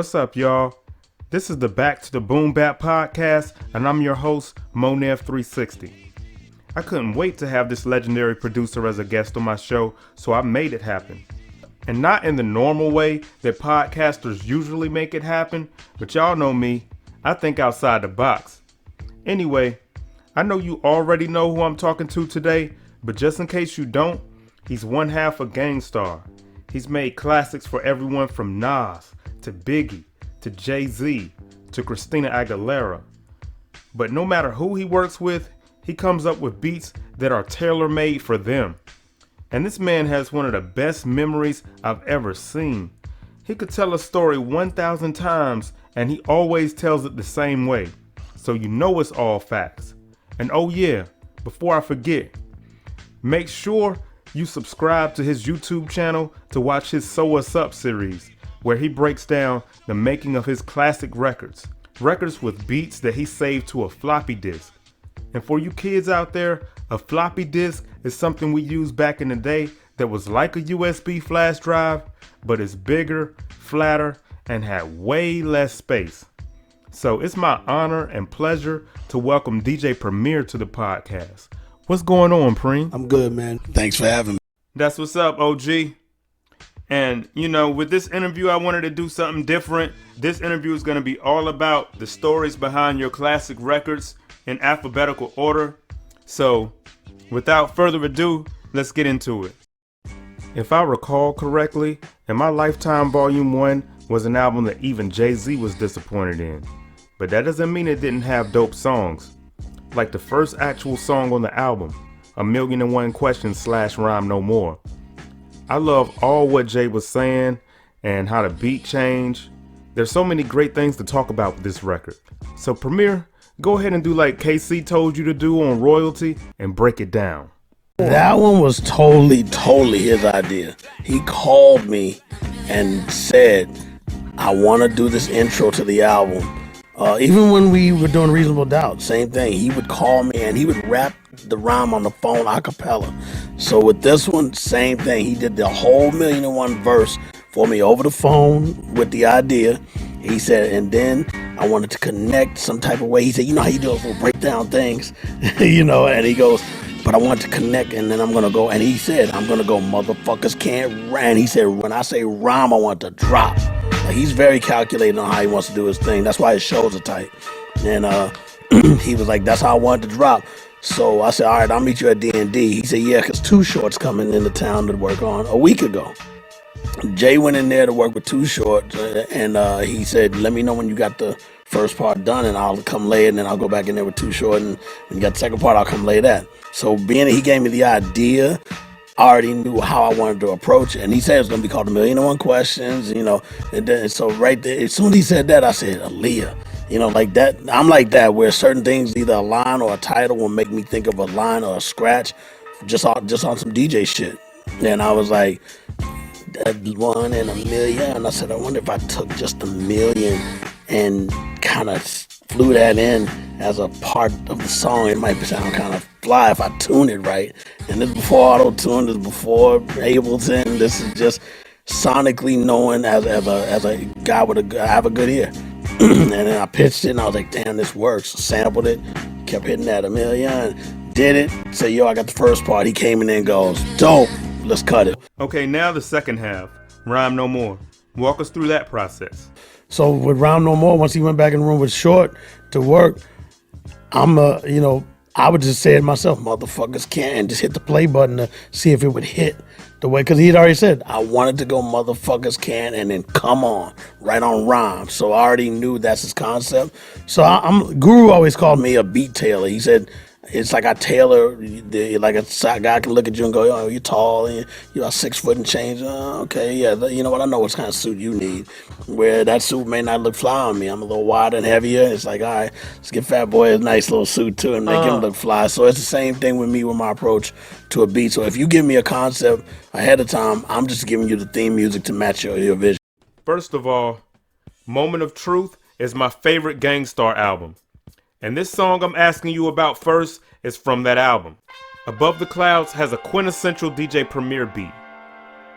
What's up, y'all? This is the Back to the Boom Bap podcast, and I'm your host, Monev360. I couldn't wait to have this legendary producer as a guest on my show, so I made it happen. And not in the normal way that podcasters usually make it happen, but y'all know me, I think outside the box. Anyway, I know you already know who I'm talking to today, but just in case you don't, he's one half a Gang Starr. He's made classics for everyone from Nas to Biggie to Jay-Z to Christina Aguilera. But no matter who he works with, he comes up with beats that are tailor-made for them. And this man has one of the best memories I've ever seen. He could tell a story 1,000 times and he always tells it the same way. So you know it's all facts. And oh yeah, before I forget, make sure you subscribe to his YouTube channel to watch his So What's Up series, where he breaks down the making of his classic records with beats that he saved to a floppy disk. And for you kids out there, a floppy disk is something we used back in the day that was like a USB flash drive, but it's bigger, flatter, and had way less space. So it's my honor and pleasure to welcome DJ Premier to the podcast. What's going on, Preem? I'm good, man. Thanks for having me. That's what's up, OG. And, you know, with this interview, I wanted to do something different. This interview is going to be all about the stories behind your classic records in alphabetical order. So, without further ado, let's get into it. If I recall correctly, In My Lifetime Volume 1 was an album that even Jay-Z was disappointed in. But that doesn't mean it didn't have dope songs. Like the first actual song on the album, 1,000,001 Questions / Rhyme No More. I love all what Jay was saying and how the beat changed. There's so many great things to talk about with this record. So Premier, go ahead and do like KC told you to do on Royalty and break it down. That one was totally his idea. He called me and said, I want to do this intro to the album. Even when we were doing Reasonable Doubt, same thing. He would call me and he would rap the rhyme on the phone a cappella. So with this one, same thing. He did the whole 1,000,001 verse for me over the phone with the idea. He said, and then I wanted to connect some type of way. He said, you know how you do those little breakdown things? You know, and he goes, but I want to connect, and then I'm going to go, and he said, I'm going to go, motherfuckers can't rhyme. He said, when I say rhyme, I want to drop. Like, he's very calculated on how he wants to do his thing. That's why his shows are tight. And he was like, that's how I wanted to drop. So I said, all right, I'll meet you at D&D. He said, yeah, because Too Short's coming into town to work on a week ago. Jay went in there to work with Too Short, and he said, let me know when you got the first part done, and I'll come lay it, and then I'll go back in there with Too Short, and when you got the second part, I'll come lay that. So being that he gave me the idea, I already knew how I wanted to approach it, and he said it was going to be called 1,000,001 Questions, you know, and then, so right there, as soon as he said that, I said, Aaliyah, you know, like that. I'm like that, where certain things, either a line or a title will make me think of a line or a scratch, just on some DJ shit. And I was like, that 1 in a million, and I said, I wonder if I took just 1,000,000 and kind of flew that in as a part of the song. It might sound kind of fly if I tune it right. And this is before auto-tune, this is before Ableton. This is just sonically knowing as a guy with I have a good ear. And then I pitched it and I was like, damn, this works. Sampled it, kept hitting that 1,000,000, did it. Said, yo, I got the first part. He came in and goes, dope, let's cut it. Okay, now the second half, Rhyme No More. Walk us through that process. So with Rhyme No More, once he went back in the room with Short to work, I would just say it myself, motherfuckers can't, and just hit the play button to see if it would hit the way, because he had already said, I wanted to go motherfuckers can, and then come on, right on rhyme. So I already knew that's his concept. So Guru always called me a beat tailor. He said, it's like I tailor, like a guy can look at you and go, oh, you're tall, and you're 6 foot and change. Okay, yeah, you know what? I know what kind of suit you need. Where that suit may not look fly on me. I'm a little wider and heavier. It's like, all right, let's get Fat Boy a nice little suit too and make him look fly. So it's the same thing with me with my approach to a beat. So if you give me a concept ahead of time, I'm just giving you the theme music to match your vision. First of all, Moment of Truth is my favorite Gang Starr album. And this song I'm asking you about first is from that album. Above the Clouds has a quintessential DJ Premier beat.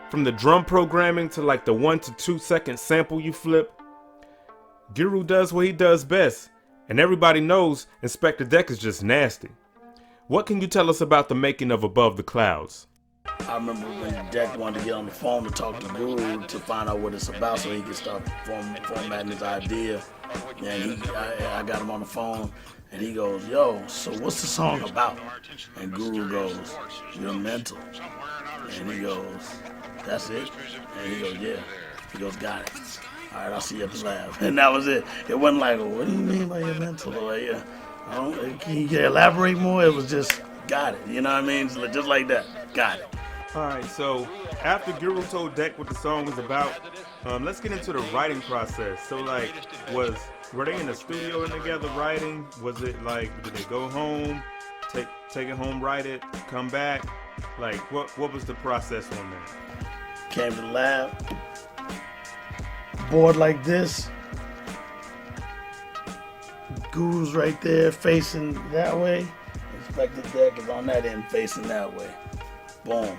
From the drum programming to like the 1 to 2 second sample you flip, Guru does what he does best, and everybody knows Inspector Deck is just nasty. What can you tell us about the making of Above the Clouds? I remember when Deck wanted to get on the phone to talk to Guru to find out what it's about so he could start formatting his idea. And I got him on the phone and he goes, yo, so what's the song about? And Guru goes, you're mental. And he goes, that's it? And he goes, yeah. He goes, got it. All right, I'll see you at the lab. And that was it. It wasn't like, well, what do you mean by your mental? Like, yeah, can you elaborate more? It was just, got it. You know what I mean? Just like that. Got it. All right, so after Guru told Deck what the song was about, let's get into the writing process. So, like, were they in the studio together writing? Was it like, did they go home, take it home, write it, come back? Like, what was the process on that? Came to the lab, board like this. Guru's right there facing that way. Inspector Deck is on that end facing that way. Boom.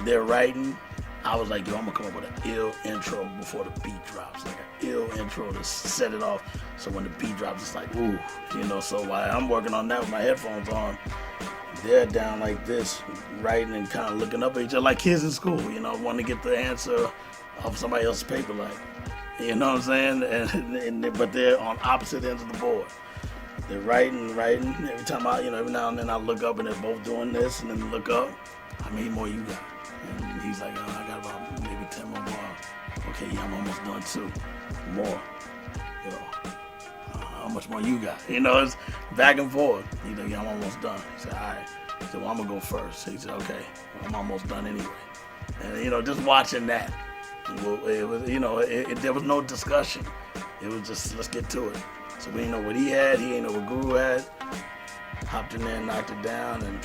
They're writing. I was like, yo, I'm gonna come up with an ill intro before the beat drops. Like an ill intro to set it off. So when the beat drops, it's like, ooh, you know, so while I'm working on that with my headphones on, they're down like this, writing and kind of looking up at each other like kids in school, you know, wanting to get the answer of somebody else's paper, like, you know what I'm saying? But they're on opposite ends of the board. They're writing. Every time every now and then I look up and they're both doing this and then look up. How many more you got? And he's like, I got about maybe 10 more bars. Okay, yeah, I'm almost done too. More. How much more you got? You know, it's back and forth. He's like, yeah, I'm almost done. He said, all right. He said, well, I'm going to go first. He said, okay, well, I'm almost done anyway. And, just watching that, it was, there was no discussion. It was just, let's get to it. So we didn't know what he had. He didn't know what Guru had. Hopped in there and knocked it down. And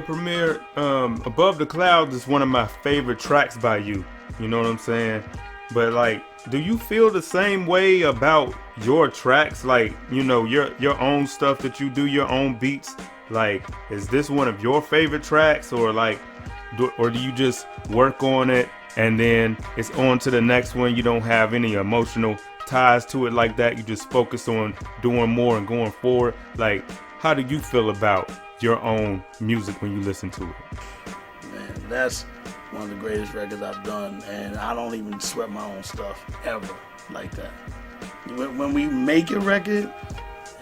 Premier, Above the Clouds is one of my favorite tracks by you. You know what I'm saying? But like, do you feel the same way about your tracks? Like, your own stuff that you do, your own beats? Like, is this one of your favorite tracks, or like, do you just work on it and then it's on to the next one? You don't have any emotional ties to it like that. You just focus on doing more and going forward. Like, how do you feel about your own music when you listen to it? Man, that's one of the greatest records I've done, and I don't even sweat my own stuff ever like that. When we make a record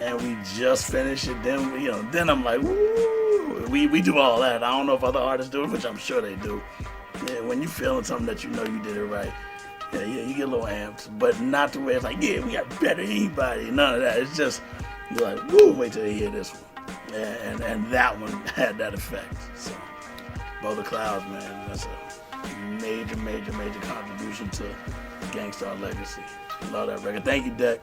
and we just finish it, then I'm like, woo, we do all that. I don't know if other artists do it, which I'm sure they do. Yeah, when you feeling something that you know you did it right, yeah, you get a little amped, but not the way it's like, yeah, we got better than anybody. None of that. It's just, you're like, woo, wait till you hear this one. And that one had that effect. So, Above the Clouds, man, that's a major contribution to Gangstar legacy. Love that record. Thank you, Deck.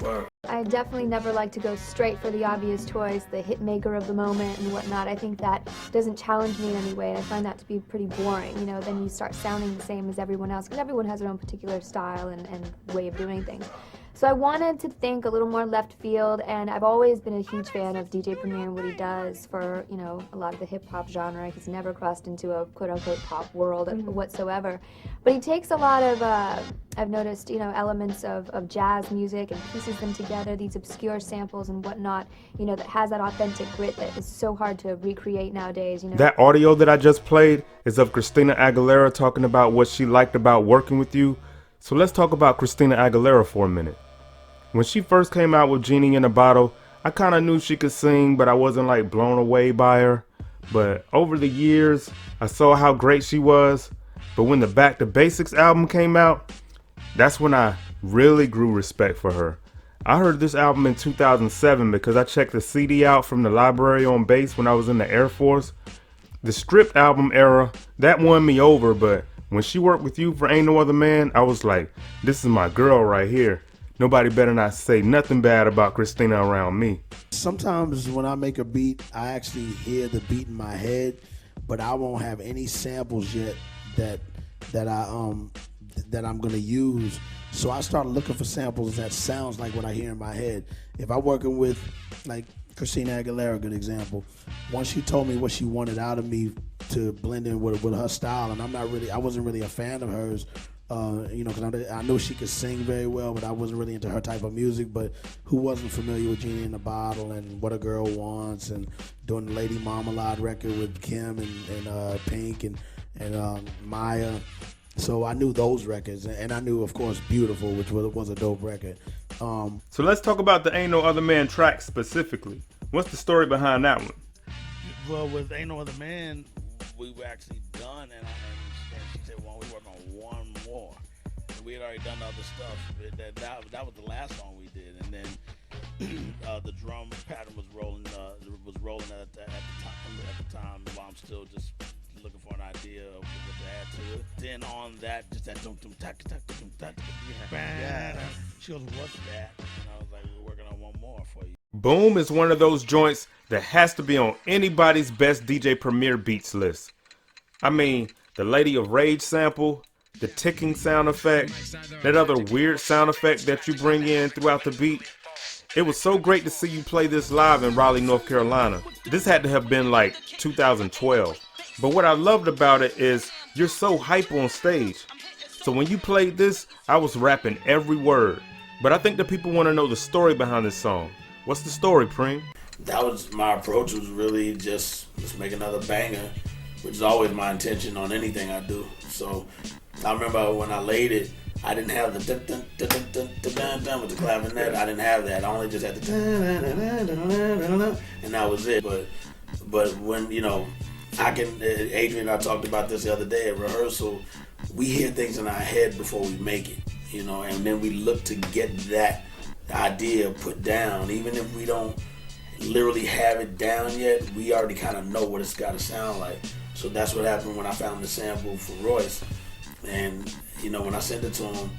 Word. I definitely never like to go straight for the obvious choice, the hit maker of the moment and whatnot. I think that doesn't challenge me in any way, and I find that to be pretty boring. Then you start sounding the same as everyone else, because everyone has their own particular style and way of doing things. So I wanted to think a little more left field, and I've always been a huge fan of DJ Premier and what he does for, a lot of the hip-hop genre. He's never crossed into a quote-unquote pop world whatsoever. But he takes a lot of, I've noticed, elements of jazz music and pieces them together, these obscure samples and whatnot, that has that authentic grit that is so hard to recreate nowadays. That audio that I just played is of Christina Aguilera talking about what she liked about working with you. So let's talk about Christina Aguilera for a minute. When she first came out with Genie in a Bottle, I kind of knew she could sing, but I wasn't like blown away by her. But over the years, I saw how great she was. But when the Back to Basics album came out, that's when I really grew respect for her. I heard this album in 2007 because I checked the CD out from the library on base when I was in the Air Force. The stripped album era, that won me over, but when she worked with you for Ain't No Other Man, I was like, this is my girl right here. Nobody better not say nothing bad about Christina around me. Sometimes when I make a beat, I actually hear the beat in my head, but I won't have any samples yet that I'm gonna use. So I start looking for samples that sounds like what I hear in my head. If I'm working with like Christina Aguilera, good example. Once she told me what she wanted out of me to blend in with her style, and I wasn't really a fan of hers because I know she could sing very well, but I wasn't really into her type of music. But who wasn't familiar with Genie in the Bottle and What a Girl Wants and doing the Lady Marmalade record with Kim and Pink and Maya. So I knew those records, and I knew, of course, Beautiful, which was a dope record. So let's talk about the Ain't No Other Man track specifically. What's the story behind that one? Well, with Ain't No Other Man, we were actually done, and she said, well, we work on one more. And we had already done other stuff. That was the last song we did, and then the drum pattern was rolling at the time while I'm still just looking for an idea of what to add to it. Then on that, just that dum dum tack tack dum tack. Yeah. She goes, what's that? And I was like, we're working on one more for you. Boom is one of those joints that has to be on anybody's best DJ Premier beats list. I mean, the Lady of Rage sample, the ticking sound effect, that other weird sound effect that you bring in throughout the beat. It was so great to see you play this live in Raleigh, North Carolina. This had to have been like 2012. But what I loved about it is you're so hype on stage. So when you played this, I was rapping every word. But I think the people want to know the story behind this song. What's the story, Preem? That was my approach, was really just make another banger, which is always my intention on anything I do. So I remember when I laid it, I didn't have the dun dun dun dun dun dun dun with the clavinet. I didn't have that. I only just had the dun dun dun dun dun dun, and that was it. But when, Adrian and I talked about this the other day at rehearsal, we hear things in our head before we make it, and then we look to get that idea put down. Even if we don't literally have it down yet, we already kind of know what it's got to sound like. So that's what happened when I found the sample for Royce. And, when I sent it to him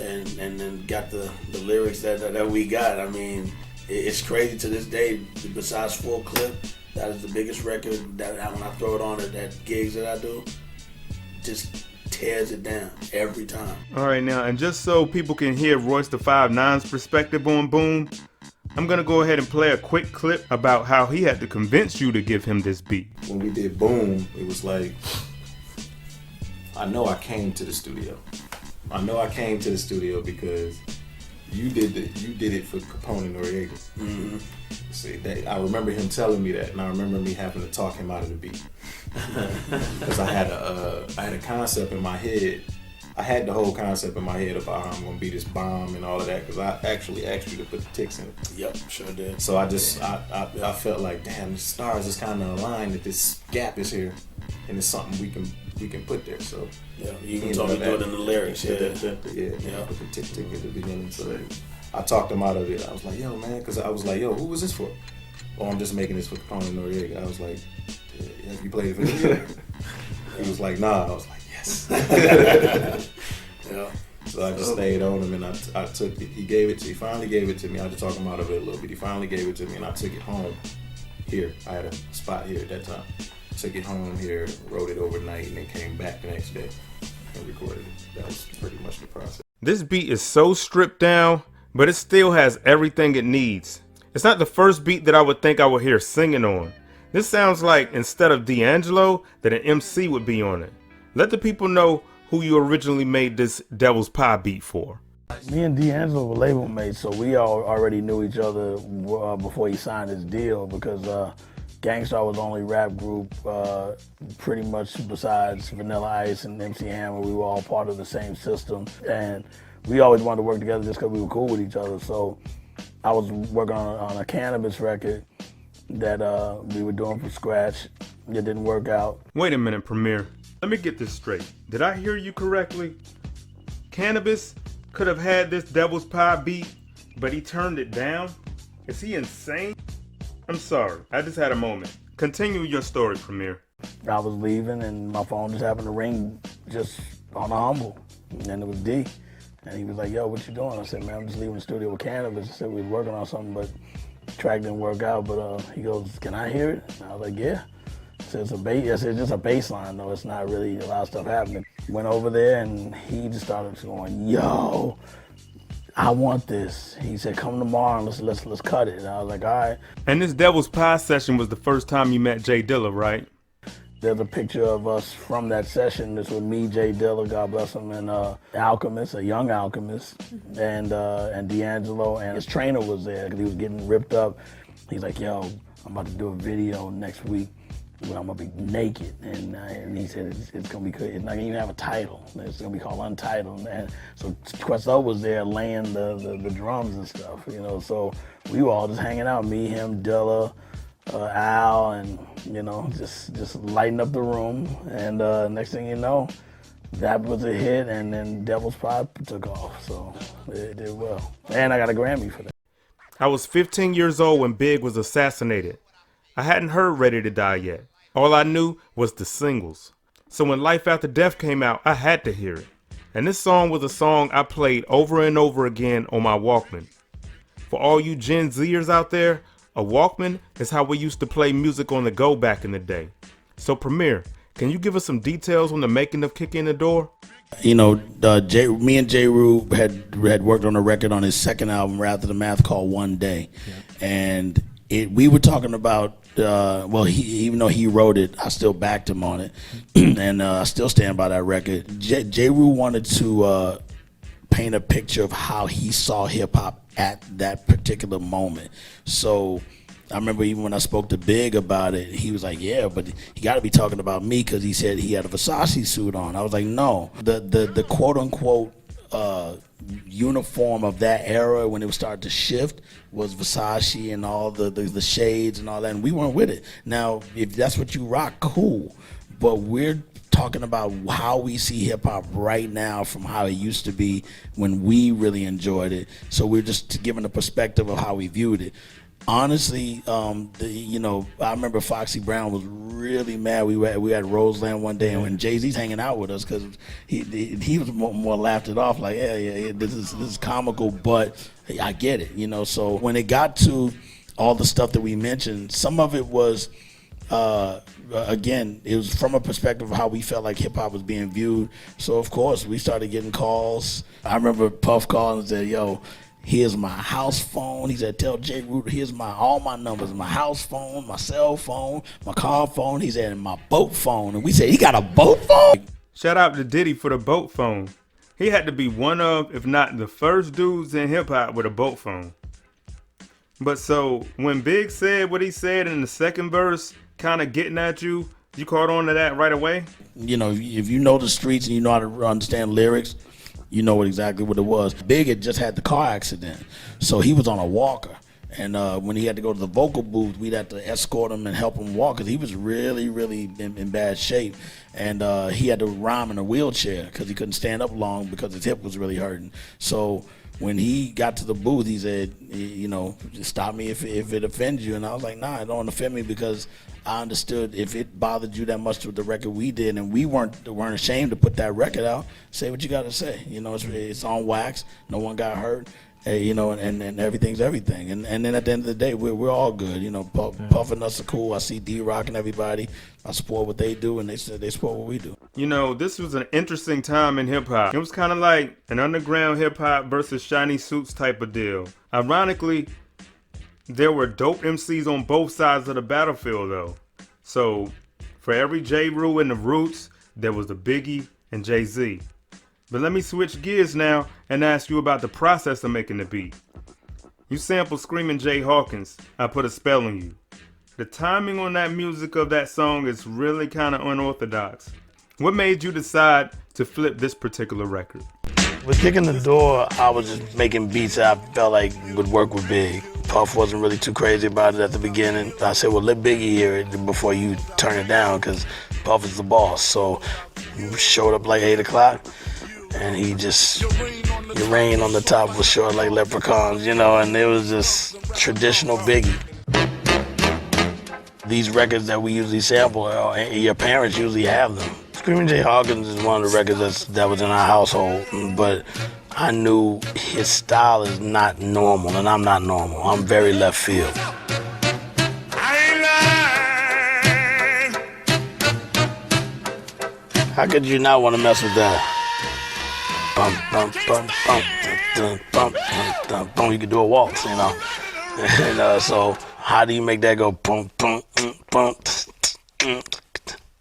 and then got the lyrics that we got, I mean, it's crazy to this day. Besides Full Clip, that is the biggest record that when I throw it on at gigs that I do, just tears it down every time. All right, now, and just so people can hear Royce the 5'9's perspective on Boom, I'm going to go ahead and play a quick clip about how he had to convince you to give him this beat. When we did Boom, it was like, I know I came to the studio. Because you did it for Capone and Noriega. Mm-hmm. See, I remember him telling me that, and I remember me having to talk him out of the beat. Because I had a concept in my head. I had the whole concept in my head about how I'm gonna be this bomb and all of that, because I actually asked you to put the ticks in it. Yep, sure did. So I felt like, damn, the stars is kind of aligned that this gap is here, and it's something we can put there. So yeah, you can totally do it in the lyrics. Yeah. Put the tick at the beginning. So I talked him out of it. I was like, yo, man, because I was like, yo, who was this for? Oh, I'm just making this for Capone and Noriega. I was like, yeah, you played it for them? He was like, nah. I was like, yes. Yeah. So I just stayed on him, and I took it. He finally gave it to me. I had to talk him out of it a little bit. He finally gave it to me, and I took it home here. I had a spot here at that time. Took it home here, wrote it overnight, and then came back the next day and recorded it. That was pretty much the process. This beat is so stripped down, but it still has everything it needs. It's not the first beat that I would think I would hear singing on. This sounds like, instead of D'Angelo, that an MC would be on it. Let the people know who you originally made this Devil's Pie beat for. Me and D'Angelo were label mates, so we all already knew each other before he signed his deal, because Gangstar was the only rap group pretty much besides Vanilla Ice and MC Hammer. We were all part of the same system, and we always wanted to work together just because we were cool with each other. So I was working on a Cannabis record that we were doing from scratch. It didn't work out. Wait a minute, Premier. Let me get this straight. Did I hear you correctly? Cannabis could have had this Devil's Pie beat, but he turned it down? Is he insane? I'm sorry, I just had a moment. Continue your story, Premier. I was leaving and my phone just happened to ring just on a humble. And it was D. And he was like, yo, what you doing? I said, man, I'm just leaving the studio with Cannabis. He said we was working on something, but the track didn't work out. But he goes, can I hear it? And I was like, yeah. I said, it's just a bass line, though. It's not really a lot of stuff happening. Went over there and he just started going, yo, I want this. He said, come tomorrow and let's cut it. And I was like, all right. And this Devil's Pie session was the first time you met Jay Dilla, right? There's a picture of us from that session. This was me, Jay Dilla, God bless him, and Alchemist, a young Alchemist, and D'Angelo, and his trainer was there because he was getting ripped up. He's like, yo, I'm about to do a video next week where I'm gonna be naked, and he said it's gonna be good. It's not gonna even have a title. It's gonna be called Untitled. And so Questo was there laying the drums and stuff, you know. So we were all just hanging out, me, him, Dilla, Al, and you know, just lighting up the room. And next thing you know, that was a hit, and then Devil's Pride took off. So it did well, and I got a Grammy for that. I was 15 years old when Big was assassinated. I hadn't heard Ready to Die yet. All I knew was the singles. So when Life After Death came out, I had to hear it. And this song was a song I played over and over again on my Walkman. For all you Gen Zers out there, a Walkman is how we used to play music on the go back in the day. So Premier, can you give us some details on the making of Kick in the Door? You know, me and J. Rue had worked on a record on his second album, Wrath of the Math, called One Day. Yeah. And we were talking about, even though he wrote it, I still backed him on it. And I still stand by that record. J. Rue wanted to paint a picture of how he saw hip-hop at that particular moment. So I remember even when I spoke to Big about it, he was like, yeah, but he got to be talking about me because he said he had a Versace suit on. I was like, no. The quote-unquote uniform of that era when it started to shift was Versace and all the shades and all that, and we weren't with it. Now, if that's what you rock, cool. But we're talking about how we see hip-hop right now from how it used to be when we really enjoyed it. So we're just giving a perspective of how we viewed it. Honestly, I remember Foxy Brown was really mad. We had Roseland one day, and when Jay-Z's hanging out with us, because he was more laughed it off, like, yeah, this is comical, but I get it, you know. So when it got to all the stuff that we mentioned, some of it was, again, it was from a perspective of how we felt like hip-hop was being viewed. So, of course, we started getting calls. I remember Puff called and said, yo, here's my house phone. He said, tell J. Root, here's all my numbers, my house phone, my cell phone, my car phone. He said, and my boat phone. And we said, he got a boat phone? Shout out to Diddy for the boat phone. He had to be one of, if not the first dudes in hip-hop with a boat phone. But so when Big said what he said in the second verse, kind of getting at you, you caught on to that right away? You know, if you know the streets and you know how to understand lyrics, you know exactly what it was. Big had just had the car accident, so he was on a walker. And when he had to go to the vocal booth, we'd have to escort him and help him walk because he was really, really in bad shape. And he had to rhyme in a wheelchair because he couldn't stand up long because his hip was really hurting. So when he got to the booth, he said, you know, just stop me if it offends you. And I was like, nah, it don't offend me because I understood if it bothered you that much with the record we did and we weren't ashamed to put that record out, say what you got to say. You know, it's on wax. No one got hurt. You know, and everything's everything. And then at the end of the day, we're all good. You know, Puff and us are cool. I see D-Rock and everybody. I support what they do, and they support what we do. You know, this was an interesting time in hip-hop. It was kind of like an underground hip-hop versus shiny suits type of deal. Ironically, there were dope MCs on both sides of the battlefield, though. So, for every J. Rue and the Roots, there was the Biggie and Jay-Z. But let me switch gears now and ask you about the process of making the beat. You sampled Screaming Jay Hawkins, I Put a Spell on You. The timing on that music of that song is really kind of unorthodox. What made you decide to flip this particular record? With Kicking the Door, I was just making beats that I felt like would work with Big. Puff wasn't really too crazy about it at the beginning. I said, well, let Biggie hear it before you turn it down because Puff is the boss. So we showed up like 8 o'clock. And he just, your rain on the top was short like leprechauns, you know, and it was just traditional Biggie. These records that we usually sample, your parents usually have them. Screaming Jay Hawkins is one of the records that was in our household, but I knew his style is not normal, and I'm not normal. I'm very left field. How could you not want to mess with that? Bum, bum, bum, bum, dun, bum, dun, bum. You can do a waltz, you know. And so how do you make that go boom, boom, boom,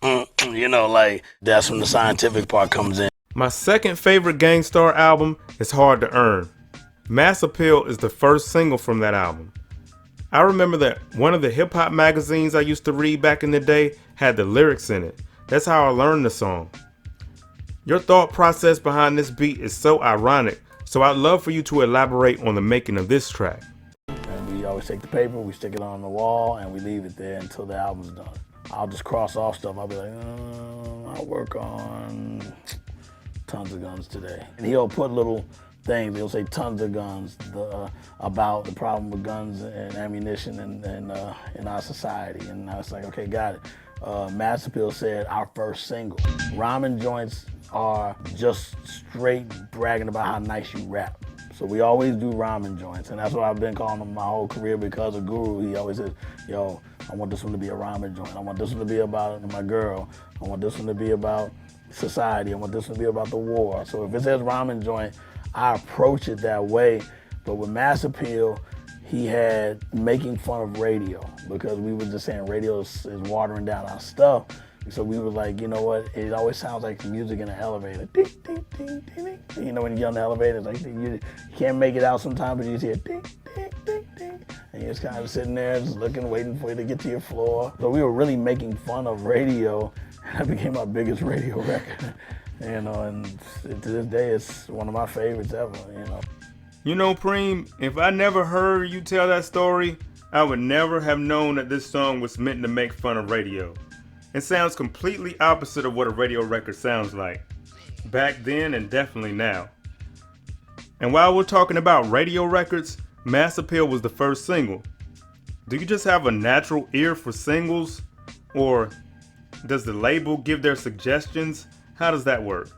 You know, like, that's when the scientific part comes in. My second favorite Gang Starr album is Hard to Earn. Mass Appeal is the first single from that album. I remember that one of the hip hop magazines I used to read back in the day had the lyrics in it. That's how I learned the song. Your thought process behind this beat is so ironic, so I'd love for you to elaborate on the making of this track. And we always take the paper, we stick it on the wall, and we leave it there until the album's done. I'll just cross off stuff. I'll be like, I'll work on Tons of Guns today. And he'll put little things. He'll say Tons of Guns, about the problem with guns and ammunition in our society. And I was like, okay, got it. Mass Appeal said our first single. Rhyming joints are just straight bragging about how nice you rap. So we always do rhyming joints, and that's what I've been calling them my whole career because of Guru. He always says, yo, I want this one to be a rhyming joint. I want this one to be about my girl. I want this one to be about society. I want this one to be about the war. So if it says rhyming joint, I approach it that way. But with Mass Appeal, he had making fun of radio because we were just saying radio is watering down our stuff. So we were like, you know what? It always sounds like music in an elevator. Ding, ding, ding, ding, ding. You know, when you get on the elevator, it's like you can't make it out sometimes, but you just hear ding, ding, ding, ding. And you're just kind of sitting there, just looking, waiting for you to get to your floor. So we were really making fun of radio, and that became our biggest radio record. You know, and to this day, it's one of my favorites ever, you know. You know, Preem, if I never heard you tell that story, I would never have known that this song was meant to make fun of radio. It sounds completely opposite of what a radio record sounds like, back then and definitely now. And while we're talking about radio records, Mass Appeal was the first single. Do you just have a natural ear for singles? Or does the label give their suggestions? How does that work?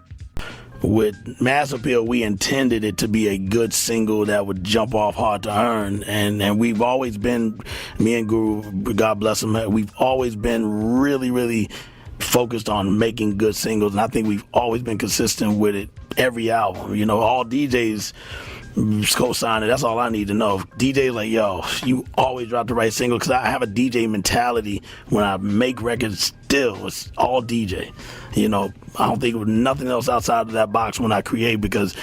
With Mass Appeal, we intended it to be a good single that would jump off Hard to Earn. And we've always been, me and Guru, God bless him, we've always been really, really focused on making good singles. And I think we've always been consistent with it every album. You know, all DJs co-sign it. That's all I need to know. DJ's like, yo, you always drop the right single, because I have a DJ mentality when I make records. Still, it's all DJ. You know, I don't think of nothing else outside of that box when I create, because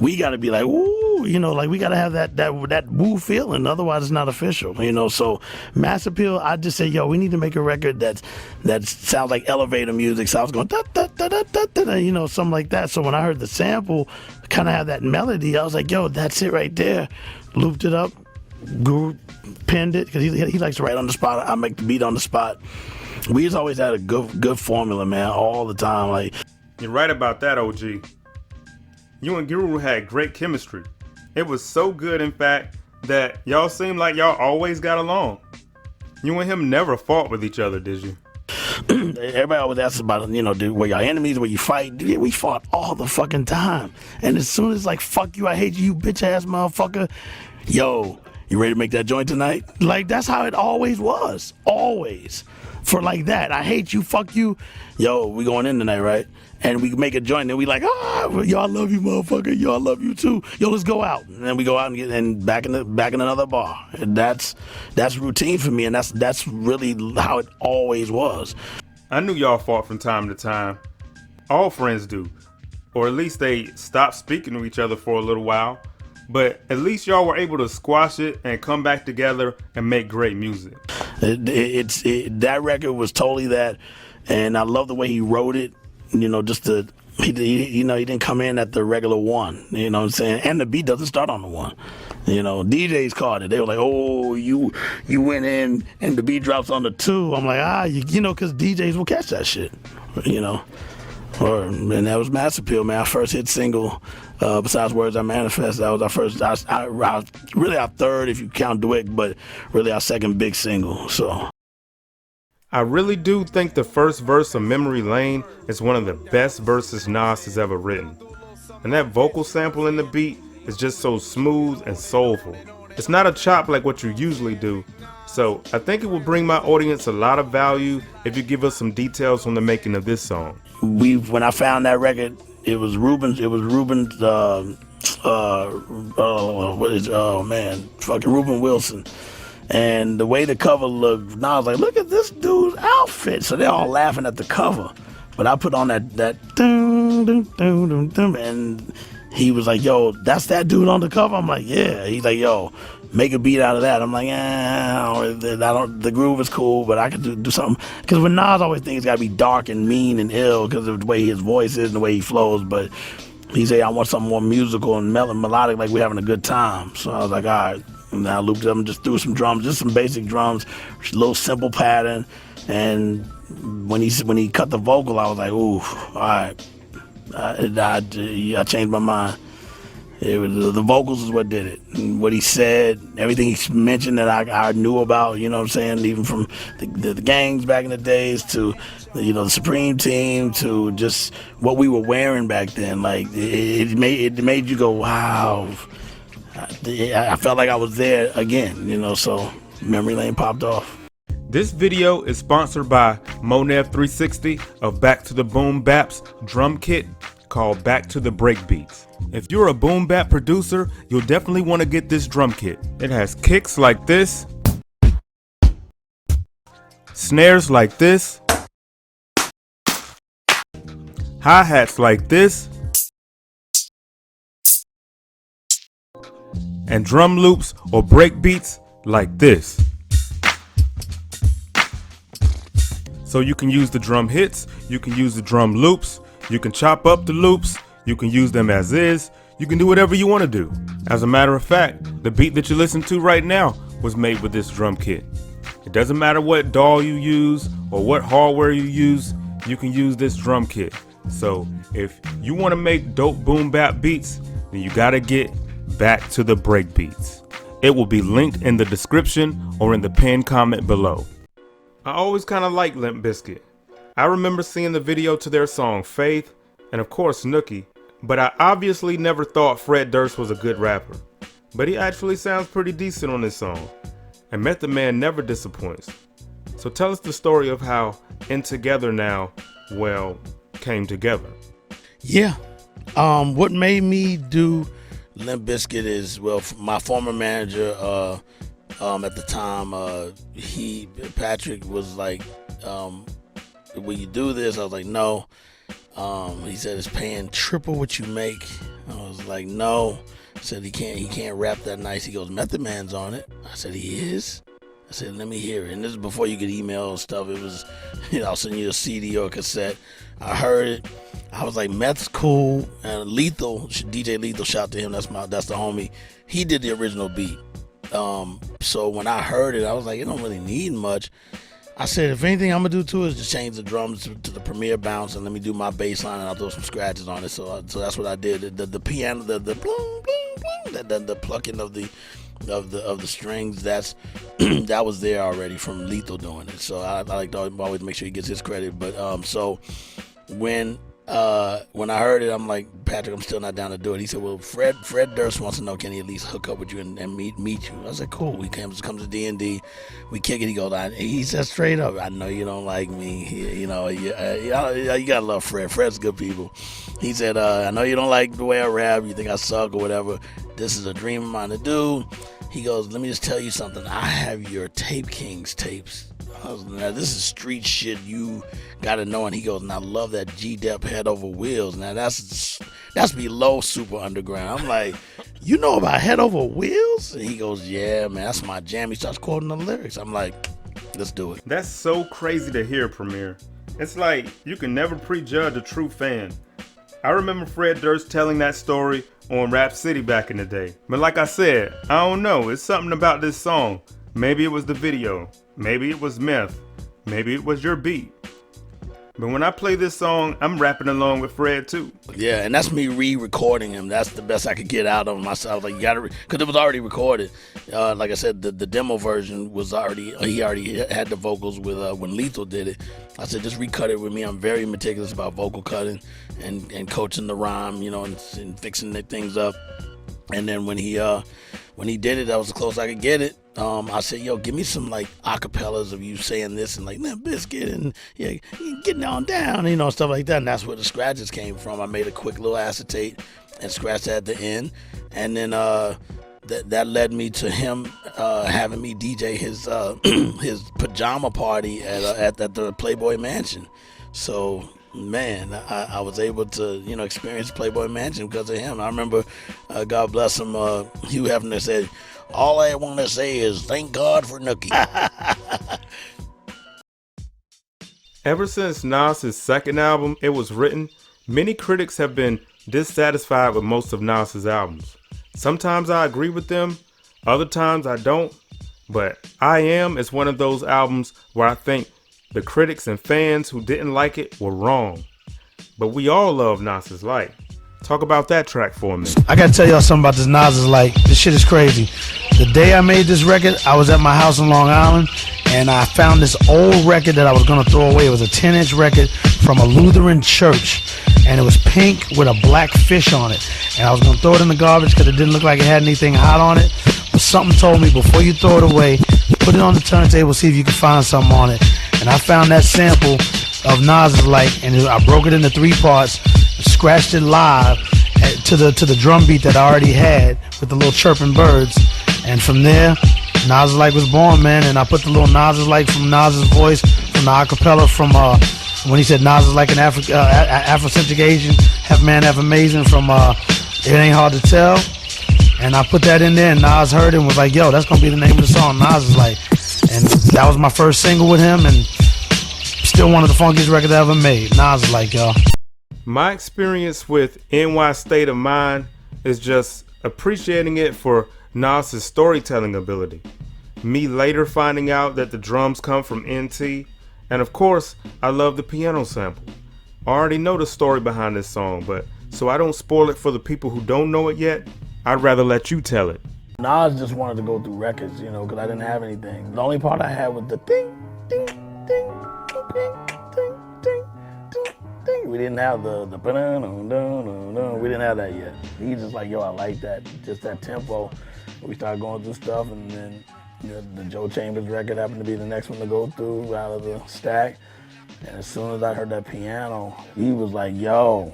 we got to be like, woo, you know, like we got to have that woo feeling. Otherwise, it's not official. You know, so Mass Appeal, I just say, yo, we need to make a record that sounds like elevator music. So I was going da da da da da da, you know, something like that. So when I heard the sample kind of have that melody, I was like, yo, that's it right there. Looped it up, Guru pinned it, because he likes to write on the spot. I make the beat on the spot. We just always had a good formula, man, all the time. Like, you're right about that, OG. You and Guru had great chemistry. It was so good, in fact, that y'all seemed like y'all always got along. You and him never fought with each other, did you? Everybody always asks about, you know, were y'all enemies, were you fight? Dude, we fought all the fucking time. And as soon as, like, fuck you, I hate you, bitch ass motherfucker, yo, you ready to make that joint tonight? Like, that's how it always was. Always. For like that, I hate you, fuck you, yo, we going in tonight, right? And we make a joint, and we like, yo, I love you, motherfucker, yo, I love you too, yo, let's go out. And then we go out and get back in another bar. And that's routine for me, and that's really how it always was. I knew y'all fought from time to time. All friends do, or at least they stop speaking to each other for a little while. But at least y'all were able to squash it and come back together and make great music. That record was totally that, and I love the way he wrote it. You know, he didn't come in at the regular one. You know what I'm saying? And the beat doesn't start on the one. You know, DJs caught it. They were like, oh, you went in and the beat drops on the two. I'm like, you know, because DJs will catch that shit. You know. And that was Mass Appeal, man. Our first hit single, besides Words I Manifest. That was our first, really our third if you count Dwick, but really our second big single. So I really do think the first verse of Memory Lane is one of the best verses Nas has ever written. And that vocal sample in the beat is just so smooth and soulful. It's not a chop like what you usually do. So I think it will bring my audience a lot of value if you give us some details on the making of this song. When I found that record, it was Ruben's Ruben Wilson. And the way the cover looked, now I was like, look at this dude's outfit. So they're all laughing at the cover. But I put on that dun, dun, dun, dun, dun, and he was like, yo, that's that dude on the cover? I'm like, yeah. He's like, yo, make a beat out of that. I'm like, the groove is cool, but I could do something. Because when Nas always thinks it's got to be dark and mean and ill because of the way his voice is and the way he flows. But he said, I want something more musical and melodic, like we're having a good time. So I was like, all right. And I looped up and just threw some drums, just some basic drums, a little simple pattern. And when he cut the vocal, I was like, ooh, all right. I changed my mind. It was the vocals is what did it. And what he said, everything he mentioned that I knew about, you know what I'm saying, even from the gangs back in the days to, the Supreme Team to just what we were wearing back then. Like, it made you go, wow. I felt like I was there again, so memory lane popped off. This video is sponsored by Monev360 of Back to the Boom Bap's drum kit called Back to the Breakbeats. If you're a boom bap producer, you'll definitely want to get this drum kit. It has kicks like this, snares like this, hi-hats like this, and drum loops or breakbeats like this. So you can use the drum hits, you can use the drum loops, you can chop up the loops, you can use them as is, you can do whatever you want to do. As a matter of fact, the beat that you listen to right now was made with this drum kit. It doesn't matter what DAW you use or what hardware you use, you can use this drum kit. So if you want to make dope boom bap beats, then you gotta get Back to the Breakbeats. It will be linked in the description or in the pinned comment below. I always kind of liked Limp Bizkit. I remember seeing the video to their song Faith, and of course Nookie, but I obviously never thought Fred Durst was a good rapper. But he actually sounds pretty decent on this song, and Method Man never disappoints. So tell us the story of how In Together Now, came together. Yeah. What made me do Limp Bizkit is, my former manager, at the time, Patrick was like, will you do this? I was like, no. He said it's paying triple what you make. I was like, no. I said he can't rap that nice. He goes, Method Man's on it. I said, he is? I said, let me hear it. And this is before you could email and stuff. It was, I'll send you a CD or a cassette. I heard it. I was like, Meth's cool. And Lethal, DJ Lethal, shout to him. That's the homie. He did the original beat. So when I heard it, I was like, it don't really need much. I said, if anything I'm gonna do to it is just change the drums to the Premier bounce and let me do my bass line and I'll throw some scratches on it. So that's what I did. The piano, the bling, bling, bling, the plucking of the strings, that was there already from Lethal doing it. So I like to always make sure he gets his credit. But so when I heard it, I'm like, Patrick, I'm still not down to do it. He said, well, Fred Durst wants to know, can he at least hook up with you and meet you? I said, cool. He comes to D&D. We kick it. He goes, he said straight up, I know you don't like me. You gotta love Fred. Fred's good people. He said, I know you don't like the way I rap. You think I suck or whatever. This is a dream of mine to do. He goes, let me just tell you something. I have your Tape Kings tapes. I was, now this is street shit you gotta know. And he goes, and I love that G-Dep Head Over Wheels. Now that's below super underground. I'm like, you know about Head Over Wheels? And he goes, yeah, man, that's my jam. He starts quoting the lyrics. I'm like, let's do it. That's so crazy to hear, Premier. It's like you can never prejudge a true fan. I remember Fred Durst telling that story on Rap City back in the day. But like I said, I don't know. It's something about this song. Maybe it was the video. Maybe it was meth. Maybe it was your beat. But when I play this song, I'm rapping along with Fred too. Yeah, and that's me re-recording him. That's the best I could get out of him. I was like, you gotta, because it was already recorded. Like I said, the demo version was he already had the vocals with when Lethal did it. I said, just recut it with me. I'm very meticulous about vocal cutting and coaching the rhyme, and fixing the things up. And then when he did it, that was the closest I could get it. I said, yo, give me some like acapellas of you saying this and like Limp Bizkit and getting on down, stuff like that. And that's where the scratches came from. I made a quick little acetate and scratched at the end. And then that led me to him having me DJ his his pajama party at the Playboy Mansion. So man, I was able to experience Playboy Mansion because of him. I remember, God bless him, Hugh Hefner said, "All I want to say is thank God for Nookie." Ever since Nas's second album, It Was Written, many critics have been dissatisfied with most of Nas's albums. Sometimes I agree with them, other times I don't, but I Am is one of those albums where I think the critics and fans who didn't like it were wrong. But we all love Nas's Light. Talk about that track for a minute. I gotta tell y'all something about this Nas's Light. This shit is crazy. The day I made this record, I was at my house in Long Island, and I found this old record that I was gonna throw away. It was a 10-inch record from a Lutheran church, and it was pink with a black fish on it. And I was gonna throw it in the garbage because it didn't look like it had anything hot on it. But something told me, before you throw it away, put it on the turntable, see if you can find something on it. And I found that sample of Nas's Light, and I broke it into 3 parts, scratched it live to the drum beat that I already had with the little chirping birds. And from there, Nas's Light was born, man. And I put the little Nas's Light from Nas's voice, from the acapella, from when he said Nas is like an Afrocentric Asian, half man, half amazing, from It Ain't Hard to Tell. And I put that in there, and Nas heard it and was like, yo, that's gonna be the name of the song, Nas is Like. And that was my first single with him, and still one of the funkiest records I ever made. Nas is Like, y'all. My experience with NY State of Mind is just appreciating it for Nas's storytelling ability. Me later finding out that the drums come from NT, and of course, I love the piano sample. I already know the story behind this song, but so I don't spoil it for the people who don't know it yet, I'd rather let you tell it. Nas just wanted to go through records, because I didn't have anything. The only part I had was the ding, ding, ding, ding, ding, ding, ding, ding, ding. We didn't have the we didn't have that yet. He just like, yo, I like that, just that tempo. We started going through stuff, and then the Joe Chambers record happened to be the next one to go through out of the stack. And as soon as I heard that piano, he was like, yo,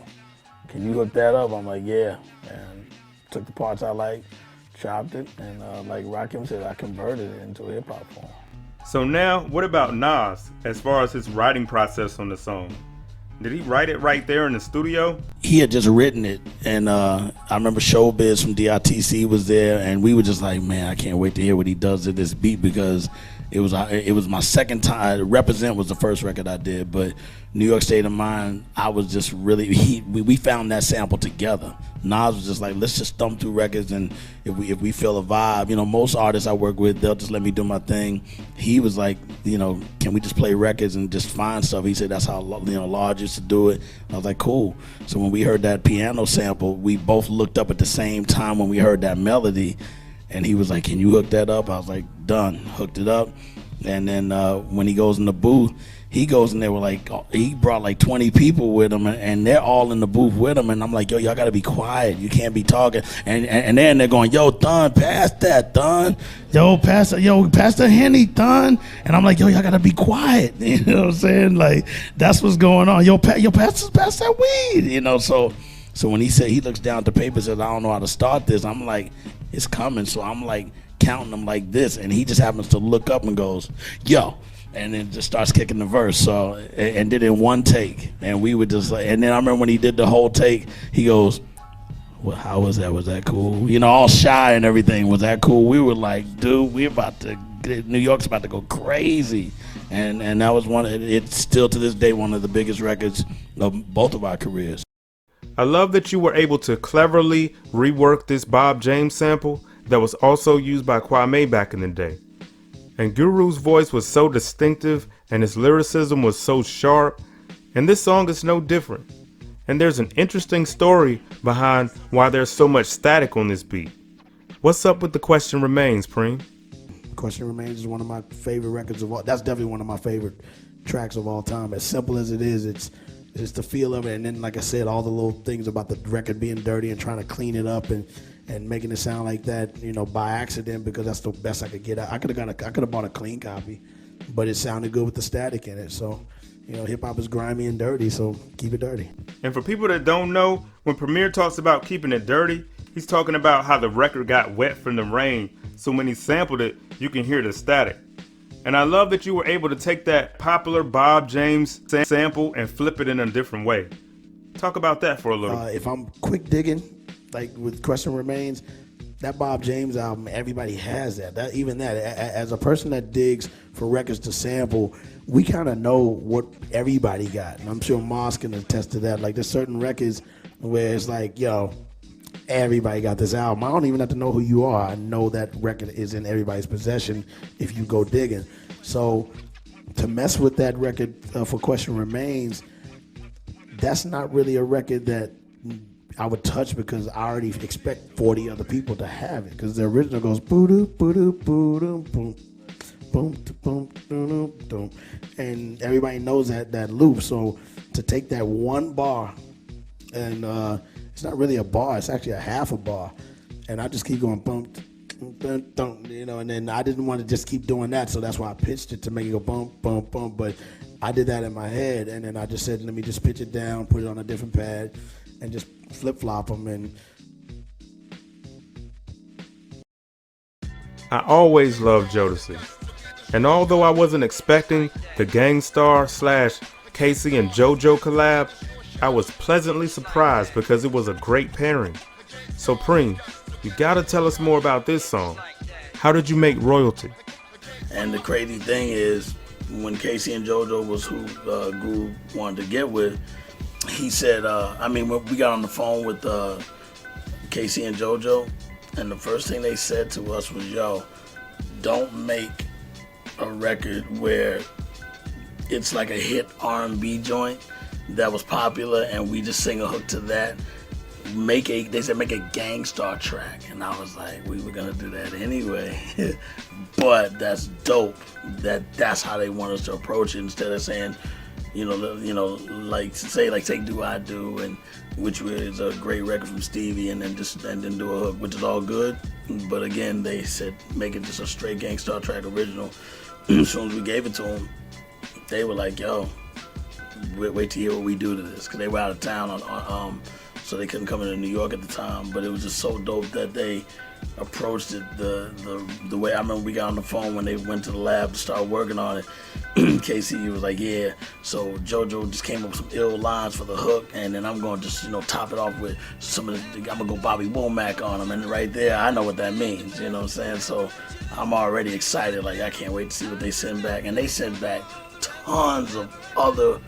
can you hook that up? I'm like, yeah. And took the parts I liked, chopped it, and like Rakim said, I converted it into a hip hop form. So now, what about Nas as far as his writing process on the song? Did he write it right there in the studio? He had just written it, and I remember Showbiz from DITC was there, and we were just like, man, I can't wait to hear what he does to this beat, because it was my second time. Represent was the first record I did, but New York State of Mind, I was just really, we found that sample together. Nas was just like, let's just thumb through records, and if we feel a vibe, most artists I work with, they'll just let me do my thing. He was like, can we just play records and just find stuff? He said that's how Large used to do it. I was like, cool. So when we heard that piano sample, we both looked up at the same time when we heard that melody, and he was like, can you hook that up? I was like, done. Hooked it up. And then when he goes in the booth, he goes in there with he brought like 20 people with him, and they're all in the booth with him. And I'm like, yo, y'all gotta be quiet. You can't be talking. And then they're going, yo, Thun, pass that, Thun. Yo, pass the Henny, Thun. And I'm like, yo, y'all gotta be quiet. You know what I'm saying? Like, that's what's going on. Yo, pass that weed. So when he said, he looks down at the paper and says, I don't know how to start this, I'm like, it's coming. So I'm like counting them like this, and he just happens to look up and goes, yo, and then just starts kicking the verse. So, and did it in one take, and we would just like, and then I remember when he did the whole take, he goes, well, how was that? Was that cool? All shy and everything. Was that cool? We were like, dude, New York's about to go crazy. And that was it's still to this day one of the biggest records of both of our careers. I love that you were able to cleverly rework this Bob James sample that was also used by Kwame back in the day. And Guru's voice was so distinctive, and his lyricism was so sharp, and this song is no different. And there's an interesting story behind why there's so much static on this beat. What's up with The Question Remains, Preem? Question Remains is one of my favorite records of all. That's definitely one of my favorite tracks of all time. As simple as it is, it's the feel of it, and then like I said, all the little things about the record being dirty and trying to clean it up and making it sound like that, by accident, because that's the best I could get out. I could have bought a clean copy, but it sounded good with the static in it. So hip hop is grimy and dirty, so keep it dirty. And for people that don't know, when Premier talks about keeping it dirty, he's talking about how the record got wet from the rain, so when he sampled it, you can hear the static. And I love that you were able to take that popular Bob James sample and flip it in a different way. Talk about that for a little. If I'm quick digging, like with Question Remains, that Bob James album, everybody has that. As a person that digs for records to sample, we kind of know what everybody got. And I'm sure Moss can attest to that. Like, there's certain records where it's like, yo, everybody got this album. I don't even have to know who you are. I know that record is in everybody's possession if you go digging. So to mess with that record for Question Remains, that's not really a record that I would touch because I already expect 40 other people to have it. Because the original goes boo-doo, boo-doo, boo-doo, boom, boom, boom, boom, boom, and everybody knows that loop. So to take that one bar, and it's not really a bar, it's actually a half a bar, and I just keep going boom, boom, boom, and then I didn't want to just keep doing that, so that's why I pitched it to make it go boom, boom, boom. But I did that in my head, and then I just said, let me just pitch it down, put it on a different pad, and just flip-flop them. And I always loved Jodeci. And although I wasn't expecting the Gangstar / Casey and JoJo collab, I was pleasantly surprised because it was a great pairing. So Preem, you gotta tell us more about this song. How did you make Royalty? And the crazy thing is, when Casey and JoJo was who Guru wanted to get with, he said, when we got on the phone with Casey and JoJo, and the first thing they said to us was, yo, don't make a record where it's like a hit R&B joint that was popular and we just sing a hook to that. They said make a Gangstar track, and I was like, we were gonna do that anyway. But that's dope. That's how they want us to approach it, instead of saying, take Do I Do, and which was a great record from Stevie, and then do a hook, which is all good. But again, they said make it just a straight Gangstar track original. As soon as we gave it to them, they were like, yo, wait to hear what we do to this, because they were out of town so they couldn't come into New York at the time. But it was just so dope that they approached it the way. I remember we got on the phone when they went to the lab to start working on it. Casey was like, yeah, so JoJo just came up with some ill lines for the hook, and then I'm going to just top it off with some of the, I'm going to go Bobby Womack on them, and right there I know what that means, you know what I'm saying? So I'm already excited, like I can't wait to see what they send back. And they sent back tons of other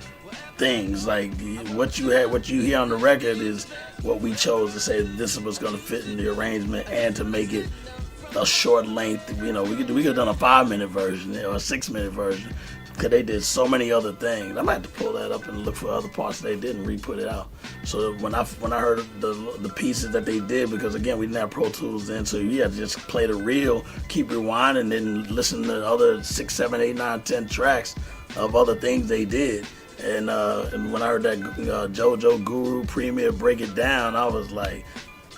things. Like what you hear on the record is what we chose to say this is what's going to fit in the arrangement, and to make it a short length. We could have done a 5-minute version or a 6-minute version, because they did so many other things. I might have to pull that up and look for other parts they did and re-put it out. So when I heard the pieces that they did, because again we didn't have Pro Tools then, so you had to just play the reel, keep rewinding, then listen to the other 6, 7, 8, 9, 10 tracks of other things they did. And when I heard that JoJo, Guru, Premier break it down, I was like,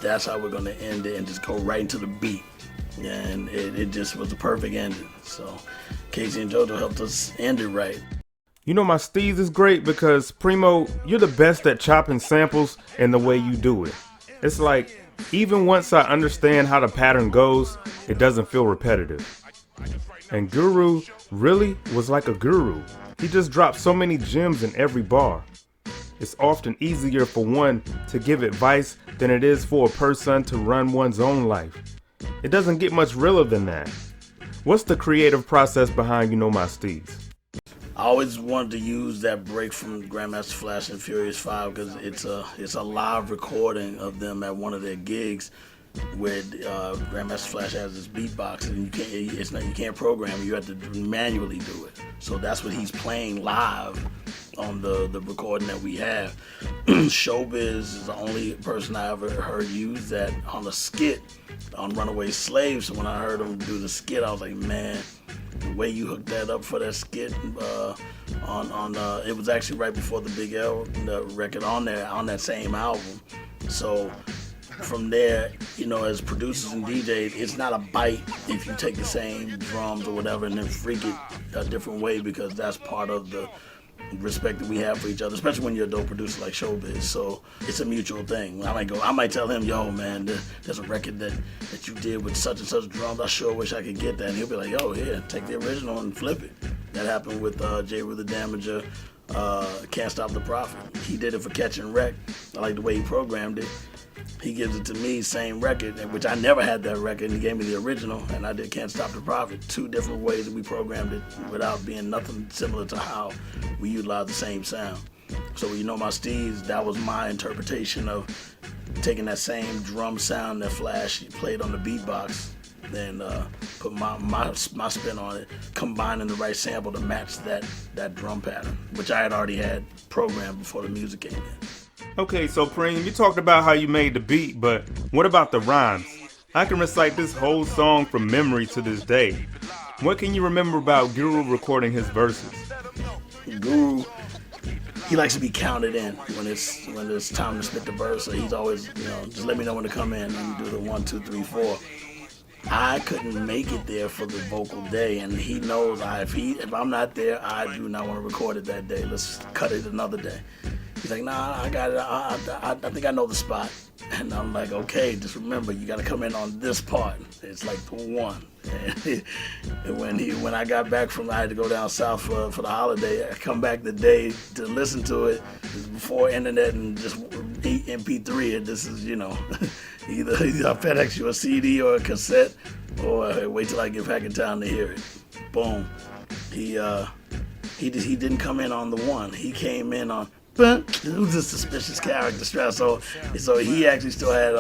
that's how we're gonna end it, and just go right into the beat. And it just was a perfect ending. So Casey and JoJo helped us end it right. My steez is great because, Primo, you're the best at chopping samples and the way you do it. It's like, even once I understand how the pattern goes, it doesn't feel repetitive. And Guru really was like a guru. He just dropped so many gems in every bar. It's often easier for one to give advice than it is for a person to run one's own life. It doesn't get much realer than that. What's the creative process behind My Steez? I always wanted to use that break from Grandmaster Flash and Furious 5 because it's a live recording of them at one of their gigs, where Grandmaster Flash has this beatbox, and you can't program it, you have to manually do it. So that's what he's playing live on the recording that we have. Showbiz is the only person I ever heard use that on a skit on Runaway Slave. So when I heard him do the skit, I was like, man, the way you hooked that up for that skit it was actually right before the Big L record on that same album. So from there, as producers and DJs, it's not a bite if you take the same drums or whatever and then freak it a different way, because that's part of the respect that we have for each other, especially when you're a dope producer like Showbiz. So it's a mutual thing. I might tell him, yo, man, there's a record that you did with such and such drums. I sure wish I could get that. And he'll be like, yo, here, take the original and flip it. That happened with J. Rue the Damager, Can't Stop the Prophet. He did it for Catch and Wreck. I like the way he programmed it. He gives it to me, same record, which I never had that record, and he gave me the original, and I did Can't Stop the Prophet. 2 different ways that we programmed it without being nothing similar to how we utilize the same sound. So You Know My Steez, that was my interpretation of taking that same drum sound that Flash played on the beatbox, then put my spin on it, combining the right sample to match that drum pattern, which I had already had programmed before the music came in. Okay, so Preem, you talked about how you made the beat, but what about the rhymes? I can recite this whole song from memory to this day. What can you remember about Guru recording his verses? Guru, he likes to be counted in when it's time to spit the verse. So he's always, just let me know when to come in and do the 1, 2, 3, 4. I couldn't make it there for the vocal day, and he knows if I'm not there, I do not want to record it that day. Let's cut it another day. He's like, nah, I got it. I think I know the spot. And I'm like, okay, just remember, you got to come in on this part. It's like the 1. And when I got back I had to go down south for the holiday. I come back the day to listen to it. It was before internet and just MP3. And this is, either I FedEx you a CD or a cassette, or wait till I get back in town to hear it. Boom. He didn't come in on the 1. He came in on. It was a suspicious character stress, so he actually still had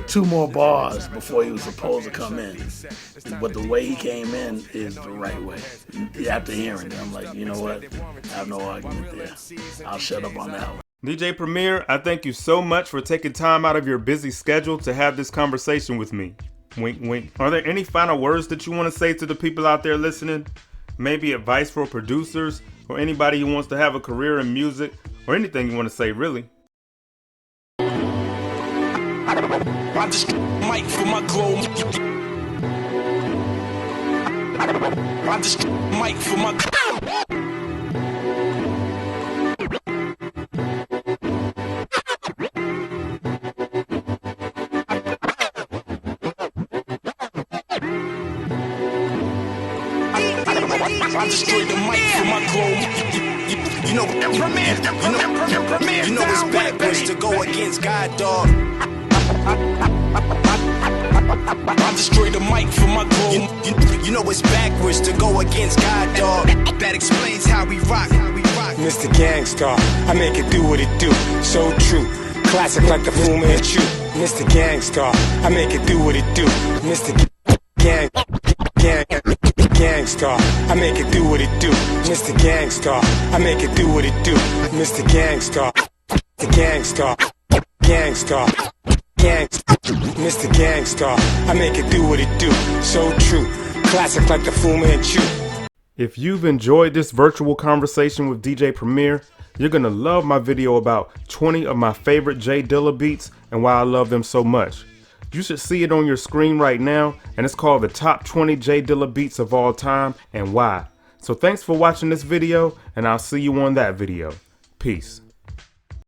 2 more bars before he was supposed to come in. But the way he came in is the right way. After hearing it, I'm like, you know what? I have no argument there. I'll shut up on that one. DJ Premier, I thank you so much for taking time out of your busy schedule to have this conversation with me. Wink, wink. Are there any final words that you want to say to the people out there listening? Maybe advice for producers or anybody who wants to have a career in music, or anything you want to say, really. I just mic for my glow. I just mic for my I destroyed the mic for my glow. You know it's backwards to go against God, dog. I destroyed the mic for my glow. You know it's backwards to go against God, dog. That explains how we rock. Mr. Gangstar, I make it do what it do. So true, classic like the Fu Manchu. Mr. Gangstar, I make it do what it do. Mr. Gangstar, I make it do what it do. Mr. Gangstar, I make it do what it do. Mr. Gangstar, the Gangstar, Mr. Gangstar, I make it do what it do. So true, classic like the Fu Manchu. If you've enjoyed this virtual conversation with DJ Premier, you're gonna love my video about 20 of my favorite J Dilla beats and why I love them so much. You should see it on your screen right now, and it's called the Top 20 J Dilla Beats of All Time and Why. So thanks for watching this video, and I'll see you on that video. Peace.